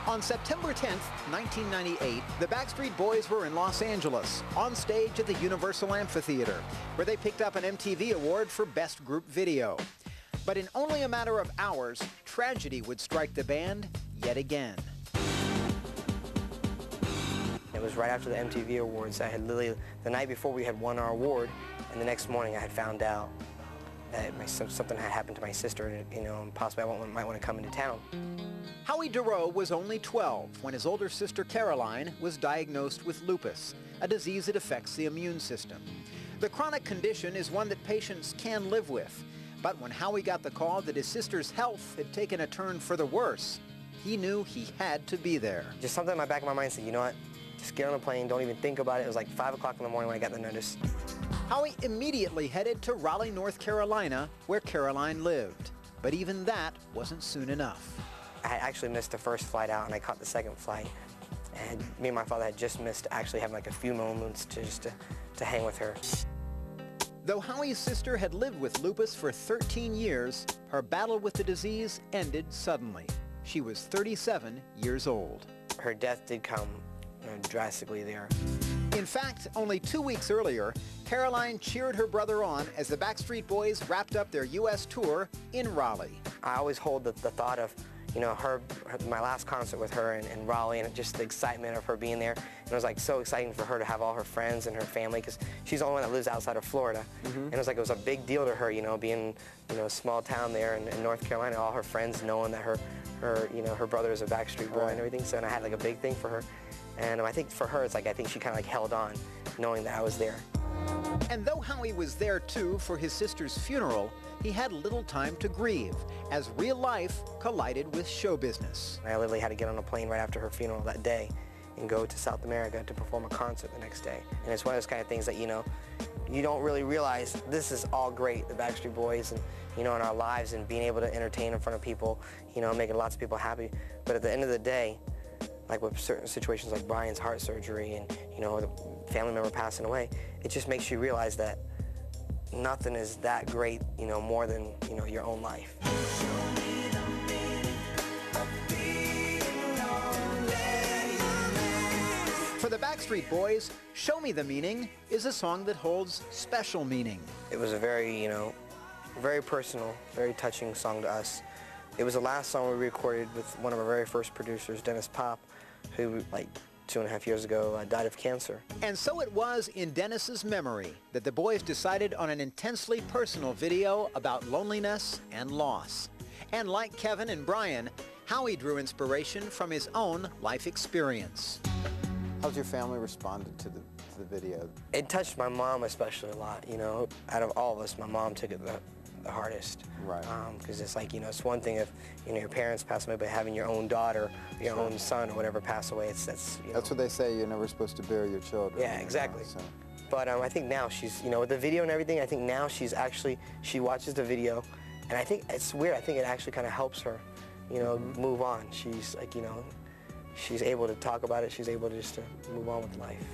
On September 10th, 1998, the Backstreet Boys were in Los Angeles, on stage at the Universal Amphitheater, where they picked up an MTV award for Best Group Video. But in only a matter of hours, tragedy would strike the band yet again. It was right after the MTV Awards. I had literally, the night before we had won our award, and the next morning I had found out that something had happened to my sister, and possibly I might want to come into town. Howie was only 12 when his older sister Caroline was diagnosed with lupus, a disease that affects the immune system. The chronic condition is one that patients can live with, but when Howie got the call that his sister's health had taken a turn for the worse, he knew he had to be there. Just something in my back of my mind said, you know what, just get on a plane, don't even think about it. It was like 5 o'clock in the morning when I got the notice. Howie immediately headed to Raleigh, North Carolina, where Caroline lived. But even that wasn't soon enough. I actually missed the first flight out, and I caught the second flight. And me and my father had just missed actually having like a few moments to hang with her. Though Howie's sister had lived with lupus for 13 years, her battle with the disease ended suddenly. She was 37 years old. Her death did come drastically there. In fact, only 2 weeks earlier, Caroline cheered her brother on as the Backstreet Boys wrapped up their U.S. tour in Raleigh. I always hold the thought of, my last concert with her in Raleigh, and just the excitement of her being there. And it was like so exciting for her to have all her friends and her family, because she's the only one that lives outside of Florida. And it was like, it was a big deal to her, being, a small town there in North Carolina, all her friends knowing that her brother is a Backstreet Boy and everything. So, and I had like a big thing for her. And I think for her, it's like, I think she kind of like held on, knowing that I was there. And though Howie was there too for his sister's funeral, he had little time to grieve as real life collided with show business. I literally had to get on a plane right after her funeral that day and go to South America to perform a concert the next day. And it's one of those kind of things that, you don't really realize this is all great, the Backstreet Boys, and, in our lives, and being able to entertain in front of people, making lots of people happy. But at the end of the day, like with certain situations like Brian's heart surgery and, the family member passing away, it just makes you realize that nothing is that great, more than, your own life. For the Backstreet Boys, Show Me the Meaning is a song that holds special meaning. It was a very, very personal, very touching song to us. It was the last song we recorded with one of our very first producers, Dennis Pop, who, like, 2.5 years ago, died of cancer. And so it was in Dennis's memory that the boys decided on an intensely personal video about loneliness and loss. And like Kevin and Brian, Howie drew inspiration from his own life experience. How's your family responded to the video? It touched my mom especially a lot, Out of all of us, my mom took it the hardest. Right. Because it's like, it's one thing if, your parents pass away, but having your own daughter, your own son or whatever pass away, that's what they say, you're never supposed to bury your children. Yeah, exactly. So. But I think now she's, with the video and everything, I think now she watches the video, and I think it's weird, I think it actually kind of helps her, move on. She's like, she's able to talk about it, she's able to just to move on with life.